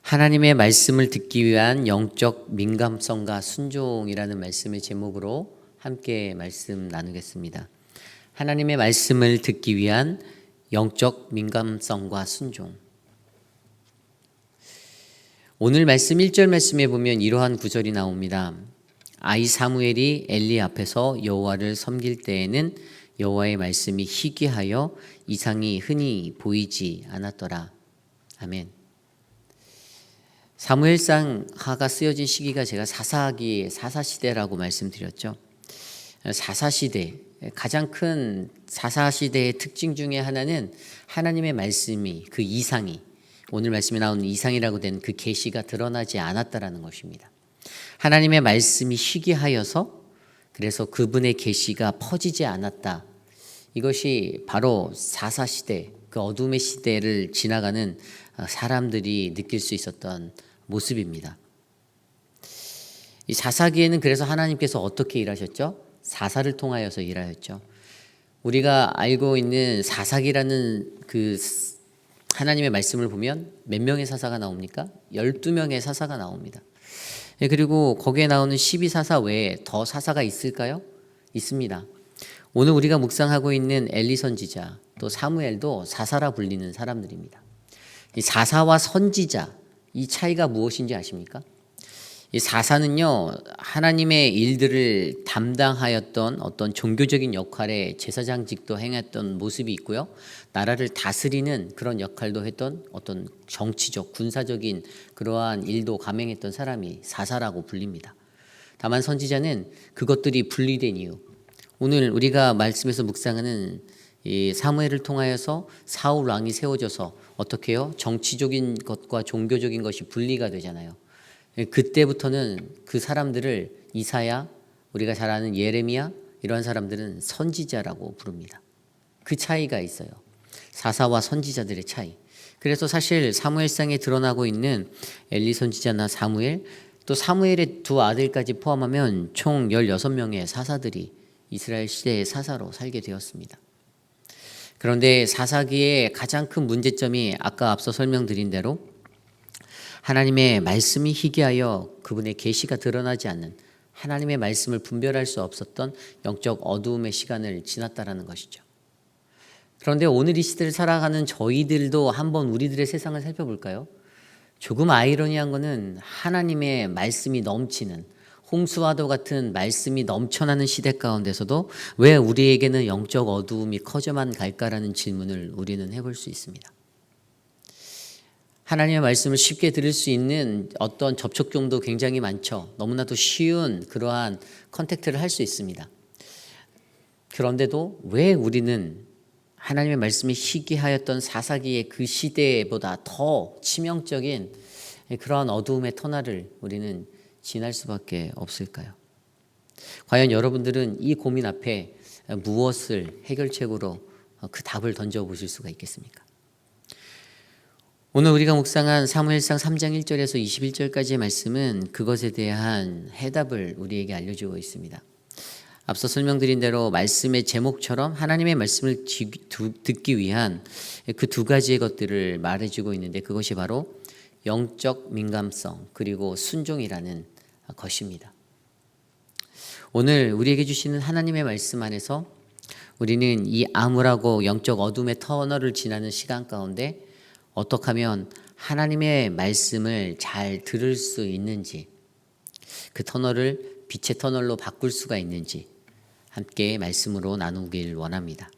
하나님의 말씀을 듣기 위한 영적 민감성과 순종이라는 말씀의 제목으로 함께 말씀 나누겠습니다. 하나님의 말씀을 듣기 위한 영적 민감성과 순종. 오늘 말씀 1절 말씀에 보면 이러한 구절이 나옵니다. 아이 사무엘이 엘리 앞에서 여호와를 섬길 때에는 여호와의 말씀이 희귀하여 이상이 흔히 보이지 않았더라. 아멘. 사무엘상 하가 쓰여진 시기가 제가 사사기의 사사시대라고 말씀드렸죠. 사사시대, 가장 큰 사사시대의 특징 중에 하나는 하나님의 말씀이, 그 이상이, 오늘 말씀에 나오는 이상이라고 된 그 계시가 드러나지 않았다라는 것입니다. 하나님의 말씀이 희귀하여서 그래서 그분의 계시가 퍼지지 않았다. 이것이 바로 사사시대, 그 어둠의 시대를 지나가는 사람들이 느낄 수 있었던 모습입니다. 이 사사기에는 그래서 하나님께서 어떻게 일하셨죠? 사사를 통하여서 일하였죠. 우리가 알고 있는 사사기라는 그 하나님의 말씀을 보면 몇 명의 사사가 나옵니까? 12명의 사사가 나옵니다. 그리고 거기에 나오는 12사사 외에 더 사사가 있을까요? 있습니다. 오늘 우리가 묵상하고 있는 엘리 선지자, 또 사무엘도 사사라 불리는 사람들입니다. 이 사사와 선지자, 이 차이가 무엇인지 아십니까? 이 사사는요, 하나님의 일들을 담당하였던 어떤 종교적인 역할의 제사장직도 행했던 모습이 있고요. 나라를 다스리는 그런 역할도 했던 어떤 정치적, 군사적인 그러한 일도 감행했던 사람이 사사라고 불립니다. 다만 선지자는 그것들이 분리된 이유, 오늘 우리가 말씀에서 묵상하는 이 사무엘을 통하여서 사울 왕이 세워져서 어떻게 해요? 정치적인 것과 종교적인 것이 분리가 되잖아요. 그때부터는 그 사람들을 이사야, 우리가 잘 아는 예레미야, 이런 사람들은 선지자라고 부릅니다. 그 차이가 있어요. 사사와 선지자들의 차이. 그래서 사실 사무엘상에 드러나고 있는 엘리 선지자나 사무엘, 또 사무엘의 두 아들까지 포함하면 총 16명의 사사들이 이스라엘 시대의 사사로 살게 되었습니다. 그런데 사사기의 가장 큰 문제점이 아까 앞서 설명드린 대로 하나님의 말씀이 희귀하여 그분의 계시가 드러나지 않는, 하나님의 말씀을 분별할 수 없었던 영적 어두움의 시간을 지났다라는 것이죠. 그런데 오늘 이 시대를 살아가는 저희들도 한번 우리들의 세상을 살펴볼까요? 조금 아이러니한 것은 하나님의 말씀이 넘치는, 홍수와도 같은 말씀이 넘쳐나는 시대 가운데서도 왜 우리에게는 영적 어두움이 커져만 갈까라는 질문을 우리는 해볼 수 있습니다. 하나님의 말씀을 쉽게 들을 수 있는 어떤 접촉점도 굉장히 많죠. 너무나도 쉬운 그러한 컨택트를 할 수 있습니다. 그런데도 왜 우리는 하나님의 말씀이 희귀하였던 사사기의 그 시대보다 더 치명적인 그러한 어두움의 터널을 우리는 지날 수밖에 없을까요? 과연 여러분들은 이 고민 앞에 무엇을 해결책으로 그 답을 던져보실 수가 있겠습니까? 오늘 우리가 묵상한 사무엘상 3장 1절에서 21절까지의 말씀은 그것에 대한 해답을 우리에게 알려주고 있습니다. 앞서 설명드린 대로 말씀의 제목처럼 하나님의 말씀을 듣기 위한 그 두 가지의 것들을 말해주고 있는데 그것이 바로 영적 민감성 그리고 순종이라는 것입니다. 오늘 우리에게 주시는 하나님의 말씀 안에서 우리는 이 암울하고 영적 어둠의 터널을 지나는 시간 가운데 어떻게 하면 하나님의 말씀을 잘 들을 수 있는지, 그 터널을 빛의 터널로 바꿀 수가 있는지 함께 말씀으로 나누길 원합니다.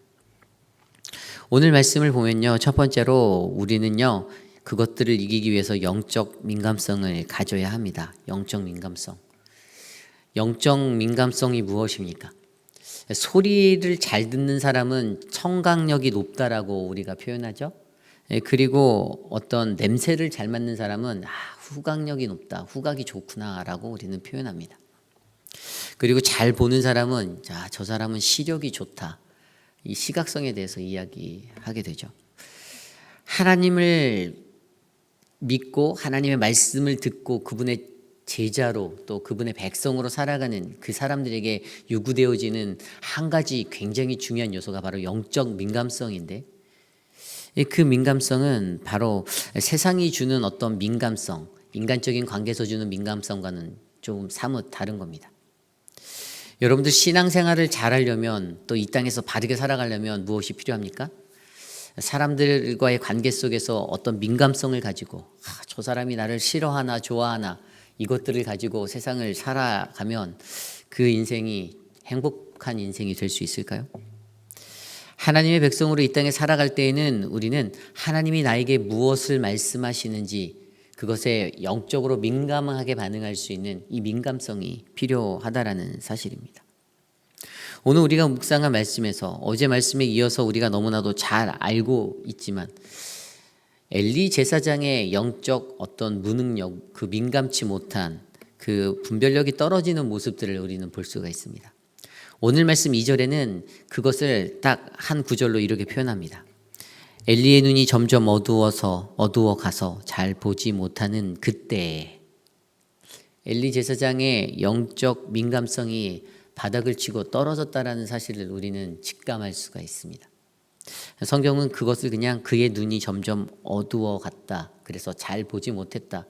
오늘 말씀을 보면요, 첫 번째로 우리는요, 그것들을 이기기 위해서 영적 민감성을 가져야 합니다. 영적 민감성. 영적 민감성이 무엇입니까? 소리를 잘 듣는 사람은 청각력이 높다라고 우리가 표현하죠. 그리고 어떤 냄새를 잘 맡는 사람은 후각력이 높다, 후각이 좋구나라고 우리는 표현합니다. 그리고 잘 보는 사람은 저 사람은 시력이 좋다, 이 시각성에 대해서 이야기하게 되죠. 하나님을 믿고 하나님의 말씀을 듣고 그분의 제자로 또 그분의 백성으로 살아가는 그 사람들에게 요구되어지는 한 가지 굉장히 중요한 요소가 바로 영적 민감성인데, 그 민감성은 바로 세상이 주는 어떤 민감성, 인간적인 관계에서 주는 민감성과는 좀 사뭇 다른 겁니다. 여러분들 신앙생활을 잘하려면, 또 이 땅에서 바르게 살아가려면 무엇이 필요합니까? 사람들과의 관계 속에서 어떤 민감성을 가지고 저 사람이 나를 싫어하나 좋아하나 이것들을 가지고 세상을 살아가면 그 인생이 행복한 인생이 될 수 있을까요? 하나님의 백성으로 이 땅에 살아갈 때에는 우리는 하나님이 나에게 무엇을 말씀하시는지 그것에 영적으로 민감하게 반응할 수 있는 이 민감성이 필요하다라는 사실입니다. 오늘 우리가 묵상한 말씀에서 어제 말씀에 이어서 우리가 너무나도 잘 알고 있지만 엘리 제사장의 영적 어떤 무능력, 그 민감치 못한 그 분별력이 떨어지는 모습들을 우리는 볼 수가 있습니다. 오늘 말씀 2절에는 그것을 딱 한 구절로 이렇게 표현합니다. 엘리의 눈이 점점 어두워 가서 잘 보지 못하는 그때, 엘리 제사장의 영적 민감성이 바닥을 치고 떨어졌다라는 사실을 우리는 직감할 수가 있습니다. 성경은 그것을 그냥 그의 눈이 점점 어두워 갔다, 그래서 잘 보지 못했다,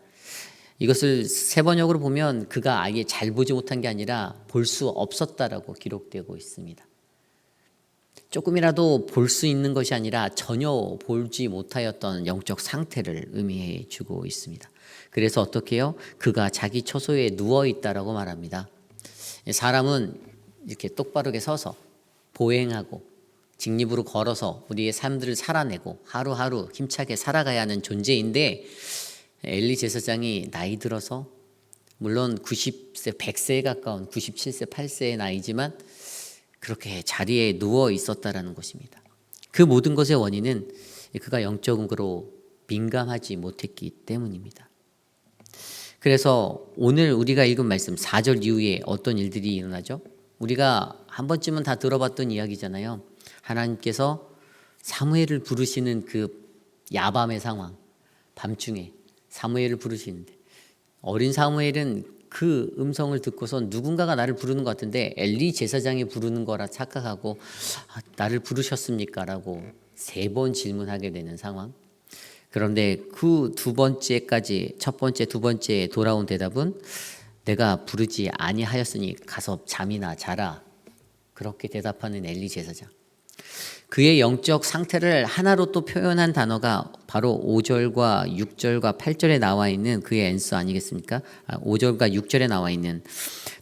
이것을 세 번역으로 보면 그가 아예 잘 보지 못한 게 아니라 볼 수 없었다라고 기록되고 있습니다. 조금이라도 볼 수 있는 것이 아니라 전혀 보지 못하였던 영적 상태를 의미해 주고 있습니다. 그래서 어떻게 해요? 그가 자기 처소에 누워 있다라고 말합니다. 사람은 이렇게 똑바르게 서서 보행하고 직립으로 걸어서 우리의 삶들을 살아내고 하루하루 힘차게 살아가야 하는 존재인데, 엘리 제사장이 나이 들어서 물론 90세, 100세에 가까운 97세, 8세의 나이지만 그렇게 자리에 누워 있었다라는 것입니다. 그 모든 것의 원인은 그가 영적으로 민감하지 못했기 때문입니다. 그래서 오늘 우리가 읽은 말씀 4절 이후에 어떤 일들이 일어나죠? 우리가 한 번쯤은 다 들어봤던 이야기잖아요. 하나님께서 사무엘을 부르시는 그 야밤의 상황, 밤중에 사무엘을 부르시는데 어린 사무엘은 그 음성을 듣고서 누군가가 나를 부르는 것 같은데 엘리 제사장이 부르는 거라 착각하고 나를 부르셨습니까? 라고 3번 질문하게 되는 상황. 그런데 그 두 번째까지, 첫 번째, 두 번째 돌아온 대답은 내가 부르지 아니하였으니 가서 잠이나 자라, 그렇게 대답하는 엘리 제사장. 그의 영적 상태를 하나로 또 표현한 단어가 바로 5절과 6절과 8절에 나와 있는 그의 앤서 아니겠습니까? 5절과 6절에 나와 있는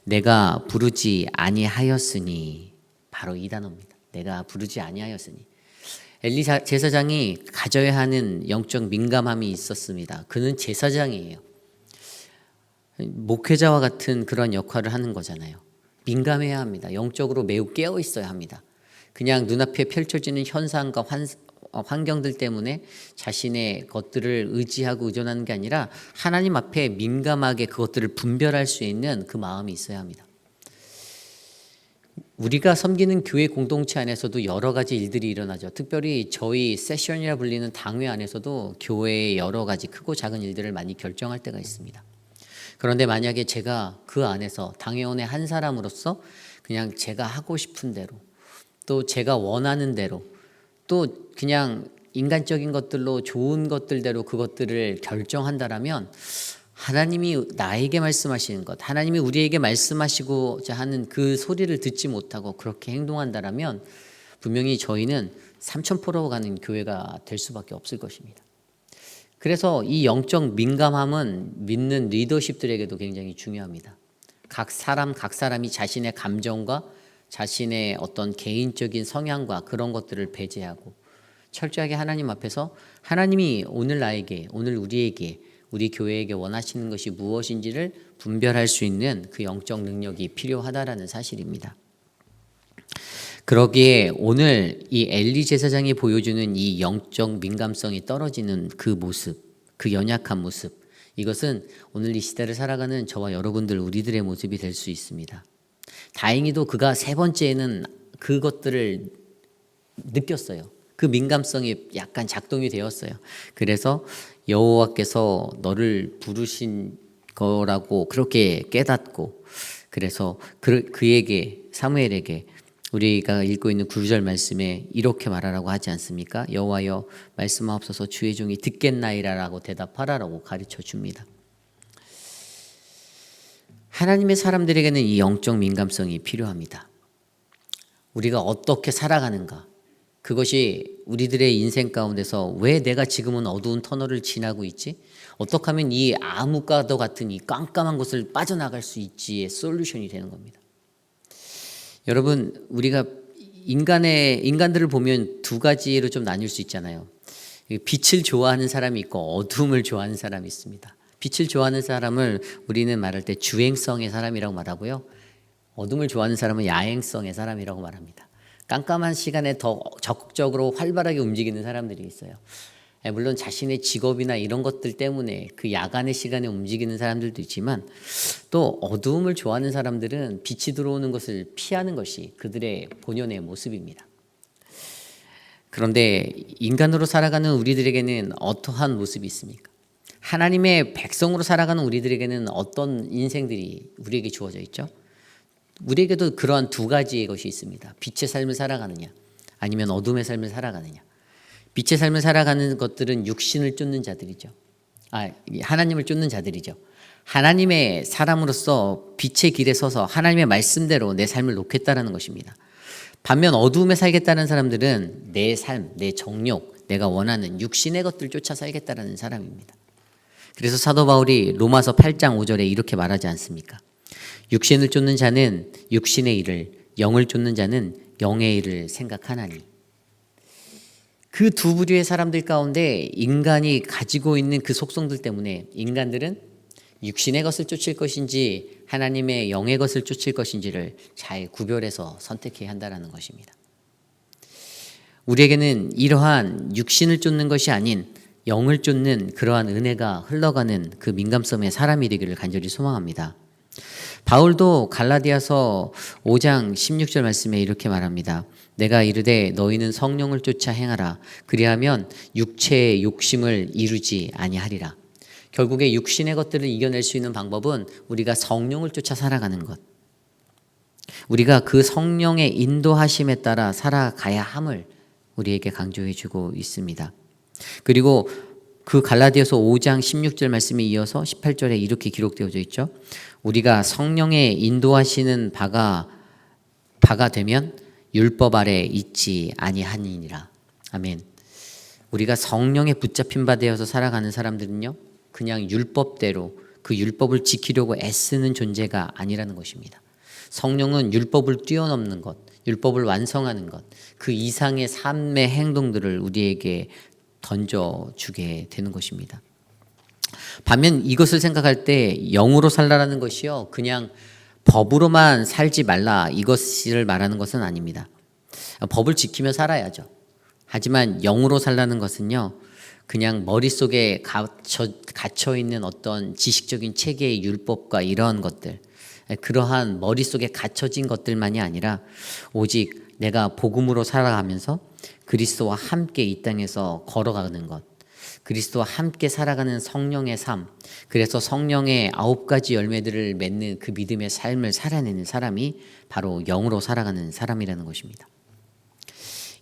내가 부르지 아니하였으니, 바로 이 단어입니다. 내가 부르지 아니하였으니. 엘리 제사장이 가져야 하는 영적 민감함이 있었습니다. 그는 제사장이에요. 목회자와 같은 그런 역할을 하는 거잖아요. 민감해야 합니다. 영적으로 매우 깨어 있어야 합니다. 그냥 눈앞에 펼쳐지는 현상과 환경들 때문에 자신의 것들을 의지하고 의존하는 게 아니라 하나님 앞에 민감하게 그것들을 분별할 수 있는 그 마음이 있어야 합니다. 우리가 섬기는 교회 공동체 안에서도 여러 가지 일들이 일어나죠. 특별히 저희 세션이라 불리는 당회 안에서도 교회의 여러 가지 크고 작은 일들을 많이 결정할 때가 있습니다. 그런데 만약에 제가 그 안에서 당회원의 한 사람으로서 그냥 제가 하고 싶은 대로, 또 제가 원하는 대로, 또 그냥 인간적인 것들로 좋은 것들대로 그것들을 결정한다라면 하나님이 나에게 말씀하시는 것, 하나님이 우리에게 말씀하시고자 하는 그 소리를 듣지 못하고 그렇게 행동한다라면 분명히 저희는 3000% 가는 교회가 될 수밖에 없을 것입니다. 그래서 이 영적 민감함은 믿는 리더십들에게도 굉장히 중요합니다. 각 사람이 자신의 감정과 자신의 어떤 개인적인 성향과 그런 것들을 배제하고 철저하게 하나님 앞에서 하나님이 오늘 나에게, 오늘 우리에게, 우리 교회에게 원하시는 것이 무엇인지를 분별할 수 있는 그 영적 능력이 필요하다라는 사실입니다. 그러기에 오늘 이 엘리 제사장이 보여주는 이 영적 민감성이 떨어지는 그 모습, 그 연약한 모습, 이것은 오늘 이 시대를 살아가는 저와 여러분들, 우리들의 모습이 될 수 있습니다. 다행히도 그가 3번째에는 그것들을 느꼈어요. 그 민감성이 약간 작동이 되었어요. 그래서 여호와께서 너를 부르신 거라고 그렇게 깨닫고, 그래서 그에게, 사무엘에게 우리가 읽고 있는 9절 말씀에 이렇게 말하라고 하지 않습니까? 여호와여 말씀하옵소서 주의 종이 듣겠나이다라고 대답하라라고 가르쳐 줍니다. 하나님의 사람들에게는 이 영적 민감성이 필요합니다. 우리가 어떻게 살아가는가, 그것이 우리들의 인생 가운데서 왜 내가 지금은 어두운 터널을 지나고 있지? 어떻게 하면 이 암흑과도 같은 이 깜깜한 곳을 빠져나갈 수 있지의 솔루션이 되는 겁니다. 여러분, 우리가 인간들을 보면 두 가지로 좀 나뉠 수 있잖아요. 빛을 좋아하는 사람이 있고 어둠을 좋아하는 사람이 있습니다. 빛을 좋아하는 사람을 우리는 말할 때 주행성의 사람이라고 말하고요. 어둠을 좋아하는 사람은 야행성의 사람이라고 말합니다. 깜깜한 시간에 더 적극적으로 활발하게 움직이는 사람들이 있어요. 물론 자신의 직업이나 이런 것들 때문에 그 야간의 시간에 움직이는 사람들도 있지만, 또 어두움을 좋아하는 사람들은 빛이 들어오는 것을 피하는 것이 그들의 본연의 모습입니다. 그런데 인간으로 살아가는 우리들에게는 어떠한 모습이 있습니까? 하나님의 백성으로 살아가는 우리들에게는 어떤 인생들이 우리에게 주어져 있죠? 우리에게도 그러한 두 가지의 것이 있습니다. 빛의 삶을 살아가느냐, 아니면 어둠의 삶을 살아가느냐. 빛의 삶을 살아가는 것들은 육신을 쫓는 자들이죠. 하나님을 쫓는 자들이죠. 하나님의 사람으로서 빛의 길에 서서 하나님의 말씀대로 내 삶을 놓겠다라는 것입니다. 반면 어두움에 살겠다는 사람들은 내 삶, 내 정욕, 내가 원하는 육신의 것들을 쫓아 살겠다라는 사람입니다. 그래서 사도 바울이 로마서 8장 5절에 이렇게 말하지 않습니까? 육신을 쫓는 자는 육신의 일을, 영을 쫓는 자는 영의 일을 생각하나니. 그 두 부류의 사람들 가운데 인간이 가지고 있는 그 속성들 때문에 인간들은 육신의 것을 쫓을 것인지 하나님의 영의 것을 쫓을 것인지를 잘 구별해서 선택해야 한다는 것입니다. 우리에게는 이러한 육신을 쫓는 것이 아닌 영을 쫓는 그러한 은혜가 흘러가는 그 민감성의 사람이 되기를 간절히 소망합니다. 바울도 갈라디아서 5장 16절 말씀에 이렇게 말합니다. 내가 이르되 너희는 성령을 쫓아 행하라. 그리하면 육체의 욕심을 이루지 아니하리라. 결국에 육신의 것들을 이겨낼 수 있는 방법은 우리가 성령을 쫓아 살아가는 것. 우리가 그 성령의 인도하심에 따라 살아가야 함을 우리에게 강조해 주고 있습니다. 그리고 그 갈라디아서 5장 16절 말씀에 이어서 18절에 이렇게 기록되어져 있죠. 우리가 성령의 인도하시는 바가 되면 율법 아래 있지 아니하니라. 아멘. 우리가 성령에 붙잡힌 바 되어서 살아가는 사람들은요, 그냥 율법대로 그 율법을 지키려고 애쓰는 존재가 아니라는 것입니다. 성령은 율법을 뛰어넘는 것, 율법을 완성하는 것, 그 이상의 삶의 행동들을 우리에게 던져주게 되는 것입니다. 반면 이것을 생각할 때 영으로 살라라는 것이요, 그냥 법으로만 살지 말라 이것을 말하는 것은 아닙니다. 법을 지키며 살아야죠. 하지만 영으로 살라는 것은요, 그냥 머릿속에 갇혀 있는 어떤 지식적인 체계의 율법과 이러한 것들, 그러한 머릿속에 갇혀진 것들만이 아니라 오직 내가 복음으로 살아가면서 그리스도와 함께 이 땅에서 걸어가는 것, 그리스도와 함께 살아가는 성령의 삶, 그래서 성령의 9가지 열매들을 맺는 그 믿음의 삶을 살아내는 사람이 바로 영으로 살아가는 사람이라는 것입니다.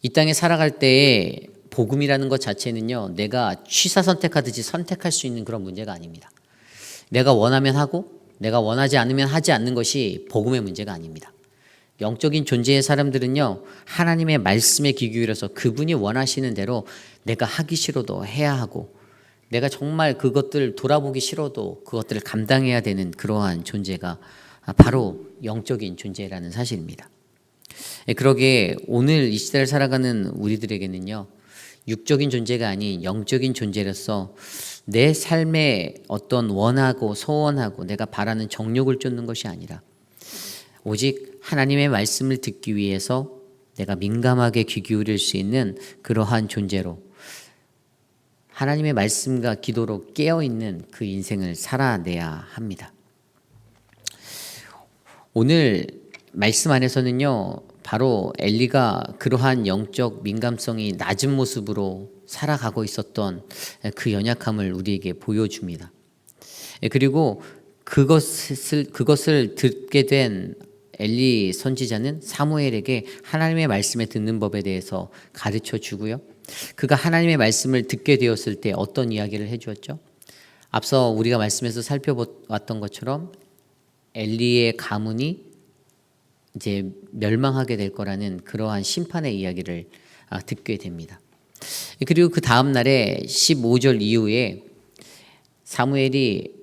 이 땅에 살아갈 때에 복음이라는 것 자체는요, 내가 취사 선택하듯이 선택할 수 있는 그런 문제가 아닙니다. 내가 원하면 하고 내가 원하지 않으면 하지 않는 것이 복음의 문제가 아닙니다. 영적인 존재의 사람들은요, 하나님의 말씀에 귀 기울여서 그분이 원하시는 대로 내가 하기 싫어도 해야 하고, 내가 정말 그것들을 돌아보기 싫어도 그것들을 감당해야 되는 그러한 존재가 바로 영적인 존재라는 사실입니다. 그러기에 오늘 이 시대를 살아가는 우리들에게는요, 육적인 존재가 아닌 영적인 존재로서 내 삶에 어떤 원하고 소원하고 내가 바라는 정욕을 쫓는 것이 아니라 오직 하나님의 말씀을 듣기 위해서 내가 민감하게 귀 기울일 수 있는 그러한 존재로 하나님의 말씀과 기도로 깨어있는 그 인생을 살아내야 합니다. 오늘 말씀 안에서는요, 바로 엘리가 그러한 영적 민감성이 낮은 모습으로 살아가고 있었던 그 연약함을 우리에게 보여줍니다. 그리고 그것을 듣게 된 엘리 선지자는 사무엘에게 하나님의 말씀에 듣는 법에 대해서 가르쳐 주고요. 그가 하나님의 말씀을 듣게 되었을 때 어떤 이야기를 해주었죠? 앞서 우리가 말씀에서 살펴봤던 것처럼 엘리의 가문이 이제 멸망하게 될 거라는 그러한 심판의 이야기를 듣게 됩니다. 그리고 그 다음 날에 15절 이후에 사무엘이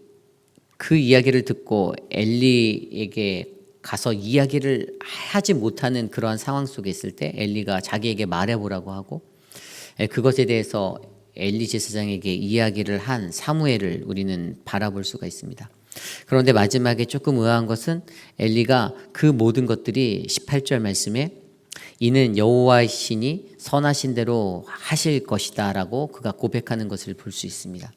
그 이야기를 듣고 엘리에게 가서 이야기를 하지 못하는 그러한 상황 속에 있을 때 엘리가 자기에게 말해보라고 하고 그것에 대해서 엘리 제사장에게 이야기를 한 사무엘을 우리는 바라볼 수가 있습니다. 그런데 마지막에 조금 의아한 것은 엘리가 그 모든 것들이 18절 말씀에 이는 여호와의 신이 선하신 대로 하실 것이다 라고 그가 고백하는 것을 볼 수 있습니다.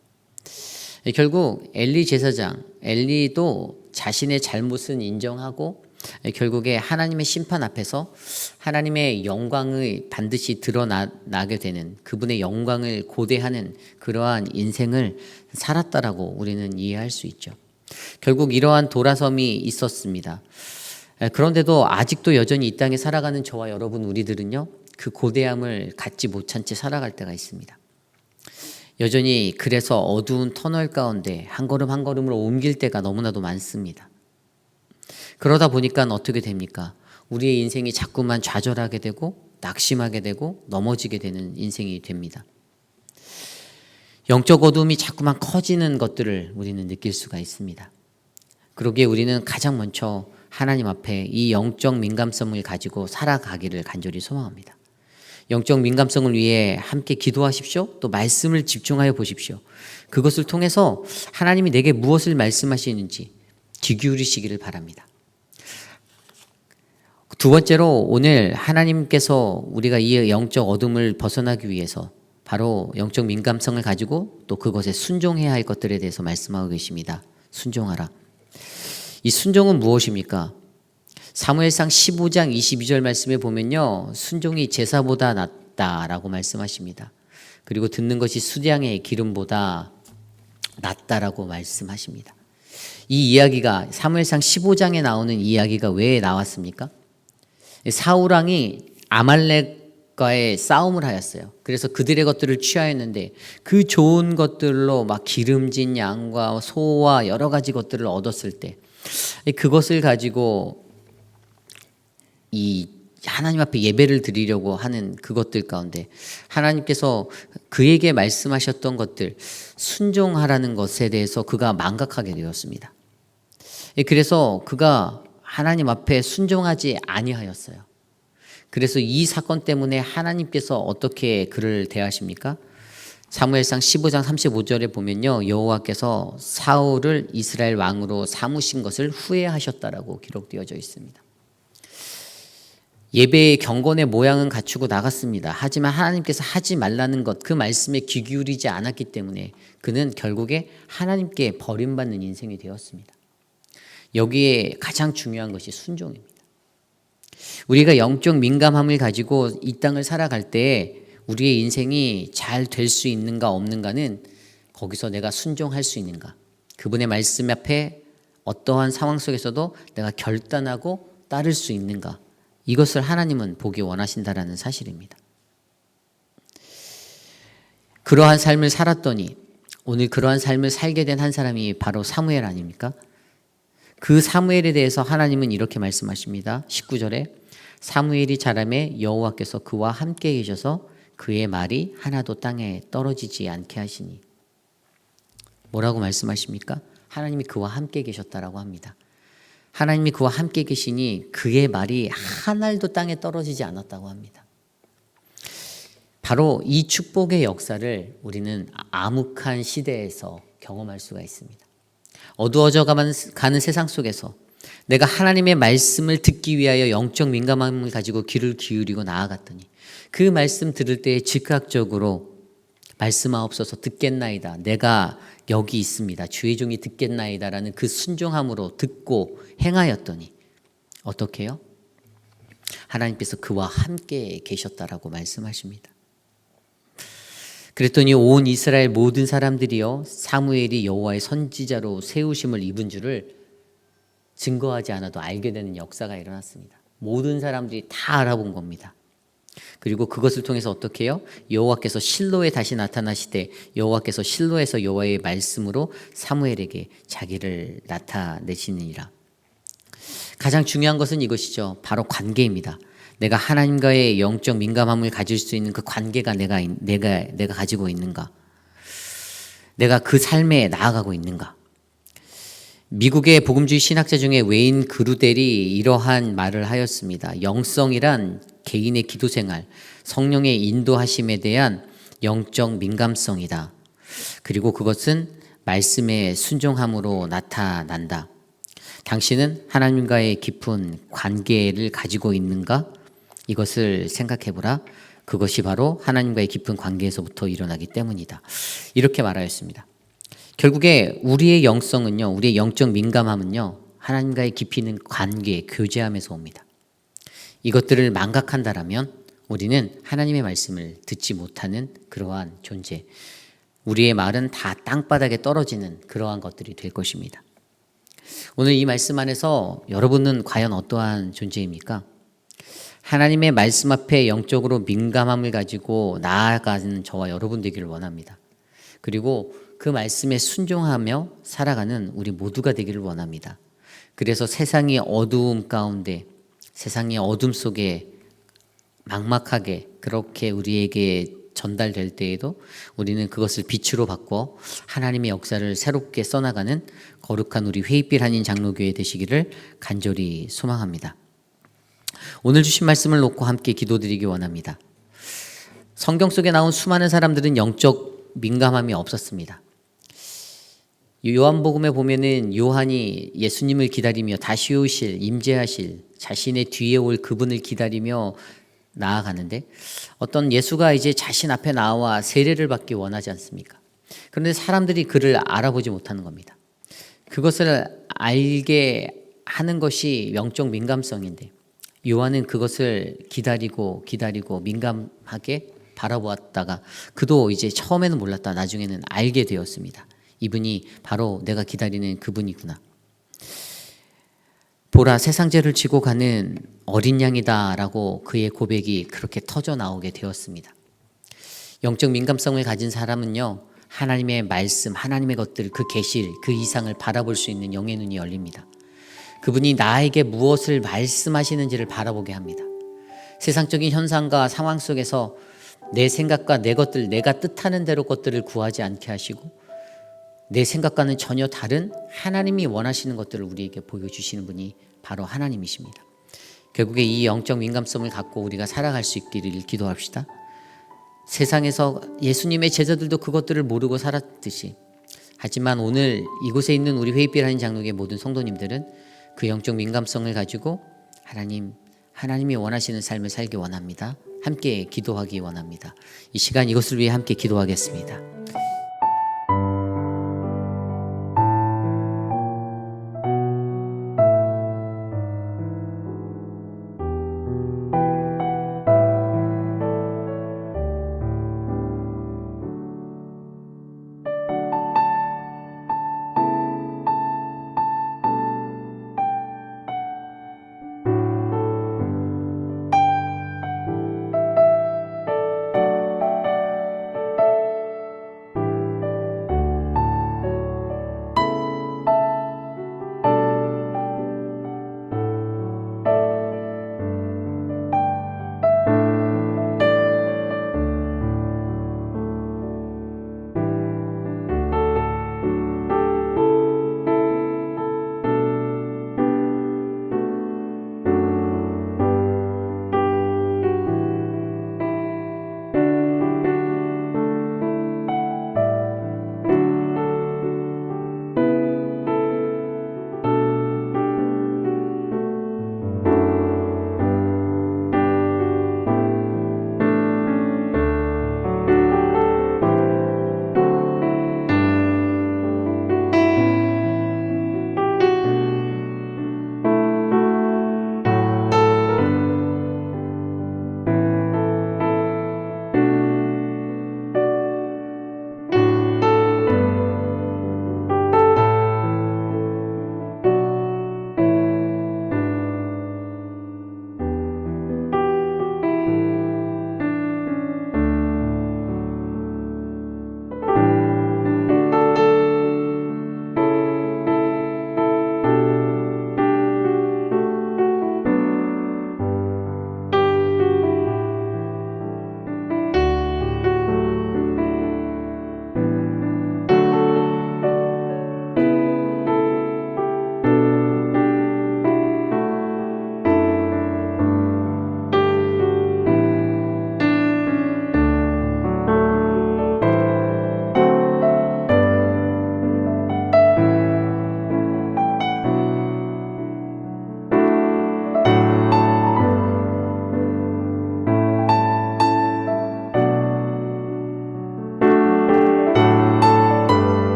결국 엘리 제사장, 엘리도 자신의 잘못은 인정하고 결국에 하나님의 심판 앞에서 하나님의 영광을 반드시 드러나게 되는 그분의 영광을 고대하는 그러한 인생을 살았다라고 우리는 이해할 수 있죠. 결국 이러한 돌아섬이 있었습니다. 그런데도 아직도 여전히 이 땅에 살아가는 저와 여러분 우리들은요, 그 고대함을 갖지 못한 채 살아갈 때가 있습니다. 여전히 그래서 어두운 터널 가운데 한 걸음 한 걸음을 옮길 때가 너무나도 많습니다. 그러다 보니까 어떻게 됩니까? 우리의 인생이 자꾸만 좌절하게 되고 낙심하게 되고 넘어지게 되는 인생이 됩니다. 영적 어둠이 자꾸만 커지는 것들을 우리는 느낄 수가 있습니다. 그러기에 우리는 가장 먼저 하나님 앞에 이 영적 민감성을 가지고 살아가기를 간절히 소망합니다. 영적 민감성을 위해 함께 기도하십시오. 또 말씀을 집중하여 보십시오. 그것을 통해서 하나님이 내게 무엇을 말씀하시는지 귀 기울이시기를 바랍니다. 두 번째로 오늘 하나님께서 우리가 이 영적 어둠을 벗어나기 위해서 바로 영적 민감성을 가지고 또 그것에 순종해야 할 것들에 대해서 말씀하고 계십니다. 순종하라. 이 순종은 무엇입니까? 사무엘상 15장 22절 말씀에 보면요, 순종이 제사보다 낫다라고 말씀하십니다. 그리고 듣는 것이 수량의 기름보다 낫다라고 말씀하십니다. 이 이야기가 사무엘상 15장에 나오는 이야기가 왜 나왔습니까? 사울왕이 아말렉과의 싸움을 하였어요. 그래서 그들의 것들을 취하였는데 그 좋은 것들로 막 기름진 양과 소와 여러 가지 것들을 얻었을 때 그것을 가지고 이 하나님 앞에 예배를 드리려고 하는 그것들 가운데 하나님께서 그에게 말씀하셨던 것들 순종하라는 것에 대해서 그가 망각하게 되었습니다. 그래서 그가 하나님 앞에 순종하지 아니하였어요. 그래서 이 사건 때문에 하나님께서 어떻게 그를 대하십니까? 사무엘상 15장 35절에 보면요, 여호와께서 사울을 이스라엘 왕으로 삼으신 것을 후회하셨다라고 기록되어져 있습니다. 예배의 경건의 모양은 갖추고 나갔습니다. 하지만 하나님께서 하지 말라는 것, 그 말씀에 귀 기울이지 않았기 때문에 그는 결국에 하나님께 버림받는 인생이 되었습니다. 여기에 가장 중요한 것이 순종입니다. 우리가 영적 민감함을 가지고 이 땅을 살아갈 때 우리의 인생이 잘 될 수 있는가 없는가는 거기서 내가 순종할 수 있는가, 그분의 말씀 앞에 어떠한 상황 속에서도 내가 결단하고 따를 수 있는가, 이것을 하나님은 보기 원하신다라는 사실입니다. 그러한 삶을 살았더니 오늘 그러한 삶을 살게 된 한 사람이 바로 사무엘 아닙니까? 그 사무엘에 대해서 하나님은 이렇게 말씀하십니다. 19절에 사무엘이 자라매 여호와께서 그와 함께 계셔서 그의 말이 하나도 땅에 떨어지지 않게 하시니. 뭐라고 말씀하십니까? 하나님이 그와 함께 계셨다라고 합니다. 하나님이 그와 함께 계시니 그의 말이 한 알도 땅에 떨어지지 않았다고 합니다. 바로 이 축복의 역사를 우리는 암흑한 시대에서 경험할 수가 있습니다. 어두워져 가는 세상 속에서 내가 하나님의 말씀을 듣기 위하여 영적 민감함을 가지고 귀를 기울이고 나아갔더니 그 말씀 들을 때 즉각적으로 말씀하옵소서 듣겠나이다. 내가 여기 있습니다. 주의 종이 듣겠나이다. 라는 그 순종함으로 듣고 행하였더니 어떻게 해요? 하나님께서 그와 함께 계셨다라고 말씀하십니다. 그랬더니 온 이스라엘 모든 사람들이요 사무엘이 여호와의 선지자로 세우심을 입은 줄을 증거하지 않아도 알게 되는 역사가 일어났습니다. 모든 사람들이 다 알아본 겁니다. 그리고 그것을 통해서 어떻게 해요? 여호와께서 실로에 다시 나타나시되 여호와께서 실로에서 여호와의 말씀으로 사무엘에게 자기를 나타내시니라. 가장 중요한 것은 이것이죠. 바로 관계입니다. 내가 하나님과의 영적 민감함을 가질 수 있는 그 관계가 내가 가지고 있는가? 내가 그 삶에 나아가고 있는가? 미국의 복음주의 신학자 중에 웨인 그루델이 이러한 말을 하였습니다. 영성이란 개인의 기도 생활, 성령의 인도하심에 대한 영적 민감성이다. 그리고 그것은 말씀의 순종함으로 나타난다. 당신은 하나님과의 깊은 관계를 가지고 있는가? 이것을 생각해보라. 그것이 바로 하나님과의 깊은 관계에서부터 일어나기 때문이다. 이렇게 말하였습니다. 결국에 우리의 영성은요, 우리의 영적 민감함은요, 하나님과의 깊이 있는 관계, 교제함에서 옵니다. 이것들을 망각한다라면 우리는 하나님의 말씀을 듣지 못하는 그러한 존재, 우리의 말은 다 땅바닥에 떨어지는 그러한 것들이 될 것입니다. 오늘 이 말씀 안에서 여러분은 과연 어떠한 존재입니까? 하나님의 말씀 앞에 영적으로 민감함을 가지고 나아가는 저와 여러분 되기를 원합니다. 그리고 그 말씀에 순종하며 살아가는 우리 모두가 되기를 원합니다. 그래서 세상의 어두움 가운데, 세상의 어둠 속에 막막하게 그렇게 우리에게 전달될 때에도 우리는 그것을 빛으로 바꿔 하나님의 역사를 새롭게 써나가는 거룩한 우리 회의빛 한인 장로교회 되시기를 간절히 소망합니다. 오늘 주신 말씀을 놓고 함께 기도드리기 원합니다. 성경 속에 나온 수많은 사람들은 영적 민감함이 없었습니다. 요한복음에 보면은 요한이 예수님을 기다리며 다시 오실, 임재하실, 자신의 뒤에 올 그분을 기다리며 나아가는데 어떤 예수가 이제 자신 앞에 나와 세례를 받기 원하지 않습니까? 그런데 사람들이 그를 알아보지 못하는 겁니다. 그것을 알게 하는 것이 영적 민감성인데 요한은 그것을 기다리고 민감하게 바라보았다가 그도 이제 처음에는 몰랐다 나중에는 알게 되었습니다. 이분이 바로 내가 기다리는 그분이구나. 보라, 세상 죄를 지고 가는 어린 양이다라고 그의 고백이 그렇게 터져 나오게 되었습니다. 영적 민감성을 가진 사람은요, 하나님의 말씀, 하나님의 것들, 그 계실, 그 이상을 바라볼 수 있는 영의 눈이 열립니다. 그분이 나에게 무엇을 말씀하시는지를 바라보게 합니다. 세상적인 현상과 상황 속에서 내 생각과 내 것들, 내가 뜻하는 대로 것들을 구하지 않게 하시고 내 생각과는 전혀 다른 하나님이 원하시는 것들을 우리에게 보여주시는 분이 바로 하나님이십니다. 결국에 이 영적 민감성을 갖고 우리가 살아갈 수 있기를 기도합시다. 세상에서 예수님의 제자들도 그것들을 모르고 살았듯이, 하지만 오늘 이곳에 있는 우리 회의빛 한인 장로교회 모든 성도님들은 그 영적 민감성을 가지고 하나님이 원하시는 삶을 살기 원합니다. 함께 기도하기 원합니다. 이 시간 이것을 위해 함께 기도하겠습니다.